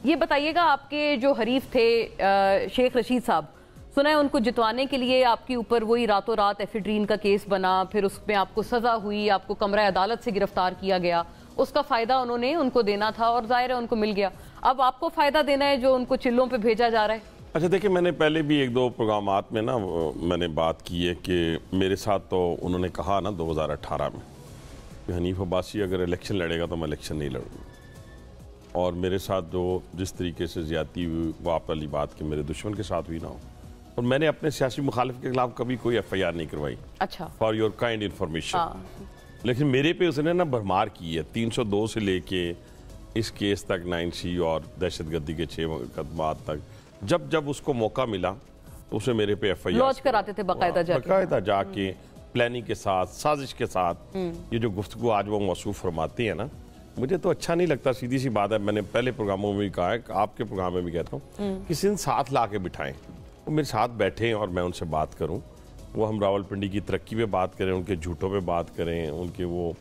ये बताइएगा, आपके जो हरीफ थे शेख रशीद साहब, सुना है उनको जितवाने के लिए आपके ऊपर वही रातों रात एफिड्रीन का केस बना, फिर उसमें आपको सजा हुई, आपको कमरा अदालत से गिरफ्तार किया गया, उसका फायदा उन्होंने उनको देना था और जाहिर है उनको मिल गया। अब आपको फायदा देना है जो उनको चिल्लों पे भेजा जा रहा है। अच्छा देखिए, मैंने पहले भी एक दो प्रोग्रामात में ना मैंने बात की है कि मेरे साथ तो उन्होंने कहा ना 2018 में कि हनीफ अब्बासी अगर इलेक्शन लड़ेगा तो मैं इलेक्शन नहीं लड़ूंगा, और मेरे साथ जो जिस तरीके से ज्यादती हुई वो आप वाली बात कि मेरे दुश्मन के साथ हुई ना हो, और मैंने अपने सियासी मुखालिफ के खिलाफ कभी कोई FIR नहीं करवाई। अच्छा, फॉर योर काइंड इन्फॉर्मेशन। लेकिन मेरे पे उसने ना भरमार की है, 302 से लेके इस केस तक 9C और दहशतगर्दी के 6 मुकदमात तक, जब जब उसको मौका मिला तो उसने मेरे पे FIR लॉन्च कराते थे बाकायदा जाके प्लानिंग के साथ, साजिश के साथ। ये जो गुफ्तगू आज वो मौसूफ फरमाते हैं ना, मुझे तो अच्छा नहीं लगता। सीधी सी बात है, मैंने पहले प्रोग्रामों में भी कहा है, आपके प्रोग्राम में भी कहता हूँ, किसी दिन साथ ला के बिठाएं, वो मेरे साथ बैठें और मैं उनसे बात करूँ। वो हम रावलपिंडी की तरक्की पे बात करें, उनके झूठों पे बात करें, उनके वो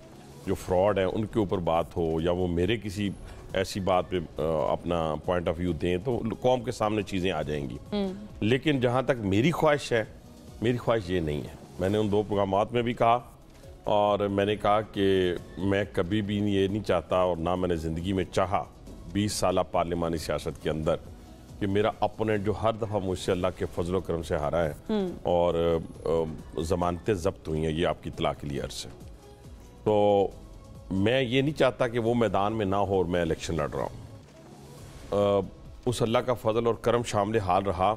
जो फ्रॉड है उनके ऊपर बात हो, या वो मेरे किसी ऐसी बात पे अपना पॉइंट ऑफ व्यू दें, तो कौम के सामने चीज़ें आ जाएंगी। लेकिन जहाँ तक मेरी ख्वाहिश है, मेरी ख्वाहिश ये नहीं है। मैंने उन 2 प्रोग्रामात में भी कहा, और मैंने कहा कि मैं कभी भी ये नहीं चाहता, और ना मैंने ज़िंदगी में चाहा 20 साल पार्लिमानी सियासत के अंदर, कि मेरा अपोनेंट जो हर दफ़ा मुझसे अल्लाह के फजलो करम से हारा है और ज़मानतें जब्त हुई हैं, ये आपकी इत्तला के लिए अर्ज़ है, तो मैं ये नहीं चाहता कि वो मैदान में ना हो और मैं इलेक्शन लड़ रहा हूँ। उस अल्लाह का फजल और करम शामिल हाल रहा,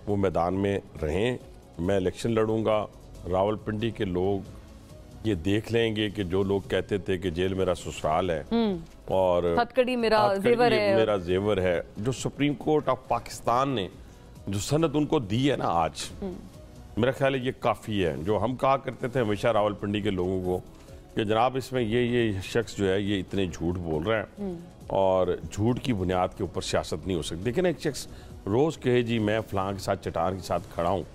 वो मैदान में रहें, मैं इलेक्शन लड़ूंगा। रावलपिंडी के लोग ये देख लेंगे कि जो लोग कहते थे कि जेल मेरा ससुराल है और हथकड़ी मेरा जेवर है, जो सुप्रीम कोर्ट ऑफ पाकिस्तान ने जो सनद उनको दी है ना आज, मेरा ख्याल है ये काफ़ी है। जो हम कहा करते थे हमेशा रावलपिंडी के लोगों को कि जनाब इसमें ये शख्स जो है ये इतने झूठ बोल रहा है और झूठ की बुनियाद के ऊपर सियासत नहीं हो सकती। देखिए ना, एक शख्स रोज़ कहे जी मैं फलां के साथ चटान के साथ खड़ा हूँ,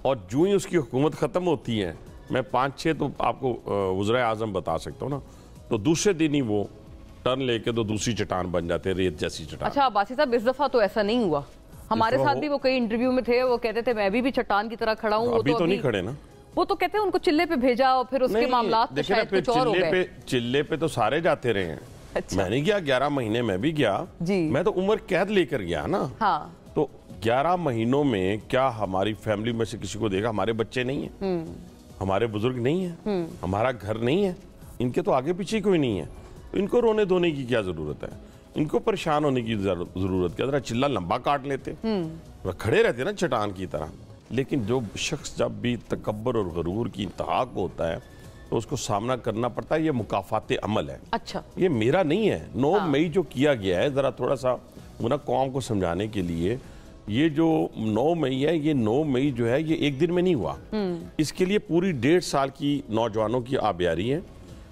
और जो ही उसकी हुकूमत ख़त्म होती है, मैं 5-6 तो आपको वज़ीर आज़म बता सकता हूँ ना, तो दूसरे दिन ही वो टर्न लेके तो दूसरी चटान बन जाते हैं, रेत जैसी चटान। अच्छा अब्बासी साहब, इस दफ़ा तो ऐसा नहीं हुआ, हमारे साथ भी वो कई इंटरव्यू में थे, वो कहते थे मैं भी चटान की तरह खड़ा हूँ। अभी तो नहीं खड़े ना, वो तो कहते हैं उनको चिल्ले पे भेजा और फिर उसके मामलात तो शायद कुछ और हो गए। चिल्ले पे तो सारे जाते रहे हैं। अच्छा। मैं नहीं गया, 11 महीने मैं भी गया जी। मैं तो उम्र कैद लेकर गया ना। हाँ। तो 11 महीनों में क्या हमारी फैमिली में से किसी को देखा? हमारे बच्चे नहीं है, हमारे बुजुर्ग नहीं है, हमारा घर नहीं है, इनके तो आगे पीछे कोई नहीं है, इनको रोने धोने की क्या जरूरत है? इनको परेशान होने की जरूरत क्या? जरा चिल्ला लंबा काट लेते, खड़े रहते ना चट्टान की तरह। लेकिन जो शख्स जब भी तकब्बर और गरूर की इंतहा को होता है तो उसको सामना करना पड़ता है। ये मुकाफाते अमल है। अच्छा, ये मेरा नहीं है। 9 मई जो किया गया है, जरा थोड़ा सा मुना कौम को समझाने के लिए, ये जो 9 मई है, ये 9 मई जो है ये एक दिन में नहीं हुआ, इसके लिए पूरी 1.5 साल की नौजवानों की आबियारी है।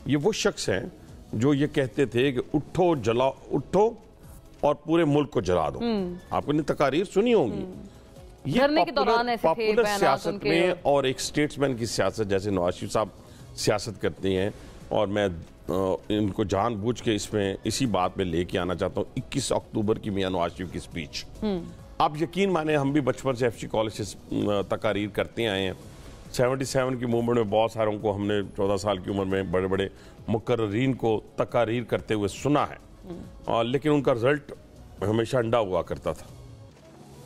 ये वो शख्स हैं जो ये कहते थे कि उठो जला उठो और पूरे मुल्क को जला दो। आपने तकारीर सुनी होंगी। ये पॉपुलर सियासत में और एक स्टेट्समैन की सियासत, जैसे नवाज शरीफ साहब सियासत करते हैं, और मैं इनको जानबूझ के इसमें इसी बात में लेके आना चाहता हूँ। 21 अक्टूबर की मियां नवाज शरीफ की स्पीच, आप यकीन माने हम भी बचपन से FC कॉलेज से तकारीर करते आए हैं। 77 की मूवमेंट में बहुत सारों को हमने 14 साल की उम्र में बड़े बड़े मुकर्रीन को तकारीर करते हुए सुना है, और लेकिन उनका रिजल्ट हमेशा अंडा हुआ करता था।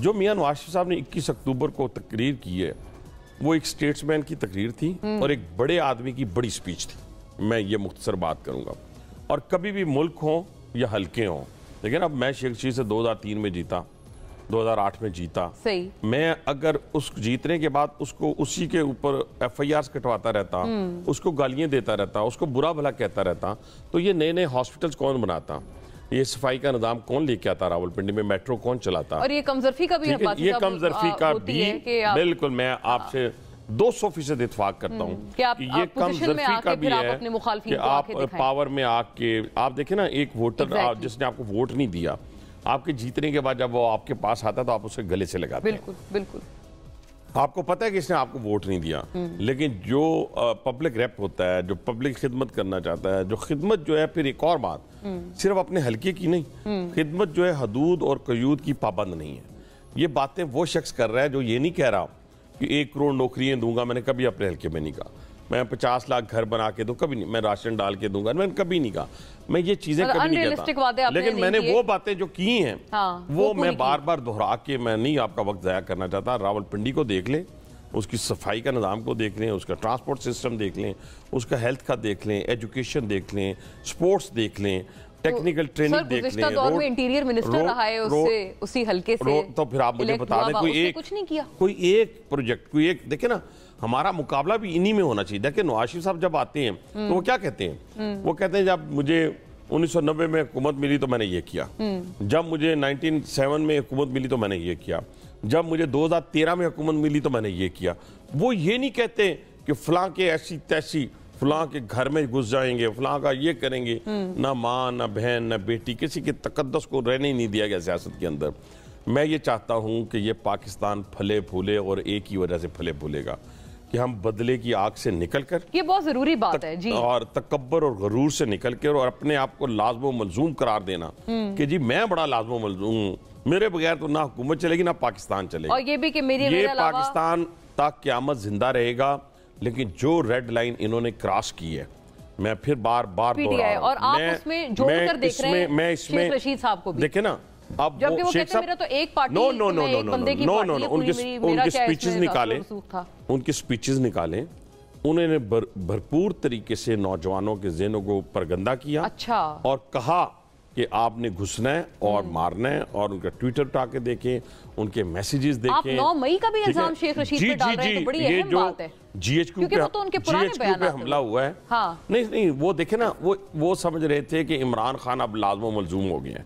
जो मियां नवाज शरीफ साहब ने 21 अक्टूबर को तकरीर की है, वो एक स्टेट्समैन की तकरीर थी और एक बड़े आदमी की बड़ी स्पीच थी। मैं ये मुख्तसर बात करूंगा। और कभी भी मुल्क हो या हल्के हों, लेकिन अब मैं शेख रशीद से 2003 में जीता, 2008 में जीता, सही। मैं अगर उस जीतने के बाद उसको उसी के ऊपर FIRs कटवाता रहता, उसको गालियां देता रहता, उसको बुरा भला कहता रहता, तो ये नए नए हॉस्पिटल्स कौन बनाता? ये सफाई का निजाम कौन लेके आता? रावलपिंडी में मेट्रो कौन चलाता? और ये कमजरफी का भी ये कमजरफी का भी बिल्कुल मैं आपसे 200% इत्तेफाक करता हूँ कि ये कमजरफी का भी है कि आप पावर में आके आप देखें ना, एक वोटर जिसने आपको वोट नहीं दिया, आपके जीतने के बाद जब वो आपके पास आता तो आप उसे गले से लगाते हैं। बिल्कुल बिल्कुल। आपको पता है कि इसने आपको वोट नहीं दिया, लेकिन जो पब्लिक रेप होता है, जो पब्लिक खिदमत करना चाहता है, जो खिदमत जो है, फिर एक और बात, सिर्फ अपने हल्के की नहीं, खिदमत जो है हदूद और कयूद की पाबंद नहीं है। ये बातें वो शख्स कर रहा है जो ये नहीं कह रहा कि 1 करोड़ नौकरियां दूंगा, मैंने कभी अपने हल्के में नहीं कहा। मैं 50 लाख घर बना के दूं, कभी नहीं। मैं राशन डाल के दूंगा, मैंने कभी नहीं कहा। मैं ये चीजें कभी नहीं कहता, लेकिन मैंने वो बातें जो की हैं, वो मैं बार बार दोहरा के, मैं नहीं आपका वक्त ज़ाया करना चाहता। रावलपिंडी को देख लें, उसकी सफाई का निज़ाम को देख लें, उसका ट्रांसपोर्ट सिस्टम देख लें, उसका हेल्थ का देख लें, एजुकेशन देख लें, स्पोर्ट्स देख लें, टेक्निकल ट्रेनिंग देख लें। दौर में इंटीरियर मिनिस्टर रहा है उससे, उसी हल्के से। तो फिर आप मुझे बता दें कुछ नहीं किया, कोई एक प्रोजेक्ट, कोई एक, देखे ना, हमारा मुकाबला भी इन्हीं में होना चाहिए। देखिए नवाज शरीफ साहब जब आते हैं तो वो क्या कहते हैं, वो कहते हैं जब मुझे 1990 में हुकूमत मिली तो मैंने ये किया, जब मुझे 1997 में हुकूमत मिली तो मैंने ये किया, जब मुझे 2013 में हुकूमत मिली तो मैंने ये किया। वो ये नहीं कहते कि फलां के ऐसी तैसी, फलां के घर में घुस जाएंगे, फलां का ये करेंगे। ना माँ, ना बहन, ना बेटी, किसी के तकद्दस को रहने ही नहीं दिया गया सियासत के अंदर। मैं ये चाहता हूँ कि ये पाकिस्तान फले फूले, और एक ही वजह से फले फूलेगा कि हम बदले की आग से निकलकर, ये बहुत जरूरी बात है जी, और तकब्बर और गरूर से निकलकर, और अपने आप को लाज़िम मलज़ूम करार देना कि जी मैं बड़ा लाज़िम मलज़ूम हूँ, मेरे बगैर तो ना हुकूमत चलेगी ना पाकिस्तान चलेगा। और ये भी कि ये पाकिस्तान तक क़यामत जिंदा रहेगा। लेकिन जो रेड लाइन इन्होंने क्रॉस की है, मैं फिर बार बार दोहरा रहा हूं, और आप उसमें जोड़कर देख रहे हैं, मैं इसमें शेख रशीद साहब को भी देखे ना। अब जबकि वो कहते हैं मेरा तो एक पार्टी, नो, उनके स्पीचेस निकाले, उनके स्पीचेस निकाले, उन्होंने भरपूर तरीके से नौजवानों के ज़हनों को परगंदा किया। अच्छा। और कहा कि आपने घुसना है और मारना है, और उनका ट्विटर उठा के देखें, उनके मैसेजेस देखें। आप 9 मई का भी इल्जाम शेख रशीद पे डाल रहे हैं, तो बड़ी अहम बात है। GHQ पे हमला हुआ है। हाँ। नहीं, वो देखे ना, वो समझ रहे थे कि इमरान खान अब लाज़िम मलज़ूम हो गया है,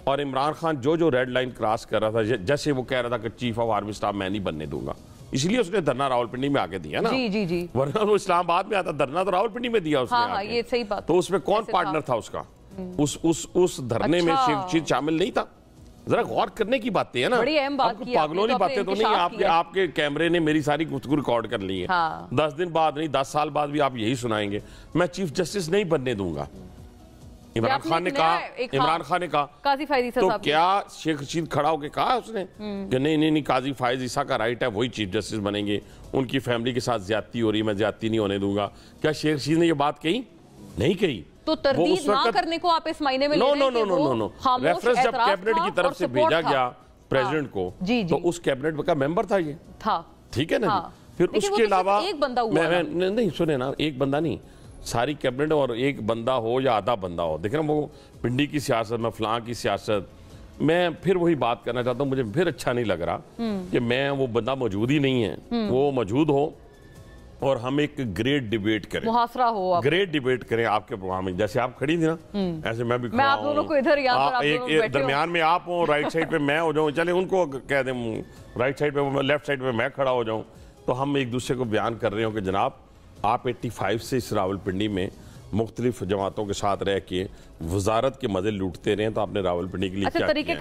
और इमरान खान जो रेड लाइन क्रॉस कर रहा था, जैसे वो कह रहा था कि चीफ ऑफ आर्मी स्टाफ मैं नहीं बनने दूंगा, इसलिए उसने धरना रावलपिंडी में आके दिया ना। जी। वरना वो इस्लामाबाद में आता, धरना तो रावलपिंडी में दिया उसने। हाँ, ये सही बात। तो उसमें कौन पार्टनर था उसका? उस धरने में शेख रशीद शामिल नहीं था। जरा गौर करने की बातें है ना, बड़ी अहम बात की पागलों की बातें तो नहीं। आपके कैमरे ने मेरी सारी गुफ्तगू रिकॉर्ड कर ली है। 10 दिन बाद नहीं, 10 साल बाद भी आप यही सुनाएंगे, मैं चीफ जस्टिस नहीं बनने दूंगा। इमरान खान ने कहा, काजी फायज ईसा तो साहब, क्या शेख रशीद खड़ा होकर कहा उसने कि नहीं, काजी फायज ईसा का राइट है, वही चीफ जस्टिस बनेंगे, उनकी फैमिली के साथ ज्यादती हो रही, मैं ज्यादती नहीं होने दूंगा? क्या शेख रशीद ने ये बात कही? नहीं कही। तो तरदीद ना करने को आप इस मायने में ले रहे हैं कि नो। रेफरेंस जब कैबिनेट की तरफ से भेजा गया प्रेसिडेंट को, तो उस कैबिनेट का मेंबर था ये, ठीक है ना। फिर उसके अलावा एक बंदा हुआ नहीं, सुने ना, एक बंदा नहीं, सारी कैबिनेट, और एक बंदा हो या आधा बंदा हो। देख ना, वो पिंडी की सियासत में फलां की सियासत, मैं फिर वही बात करना चाहता हूँ, मुझे फिर अच्छा नहीं लग रहा कि मैं वो बंदा मौजूद ही नहीं है, वो मौजूद हो और हम एक ग्रेट डिबेट करें, मुहासरा हो, ग्रेट डिबेट करें आपके प्रोग्राम में। जैसे आप खड़ी थी ना, ऐसे मैं भी खड़ा हूं, आप दोनों को इधर एक दरमियान में आप हो, राइट साइड पे मैं हो जाऊं, चले उनको कह दें राइट साइड पे, लेफ्ट साइड पे मैं खड़ा हो जाऊं, तो हम एक दूसरे को बयान कर रहे हो कि जनाब आप 85 से इस रावलपिंडी में मुख्तलिफ जमातों के साथ रह के वजारत के मजे लूटते रहे, तो आपने रावलपिंडी के लिए क्या किया?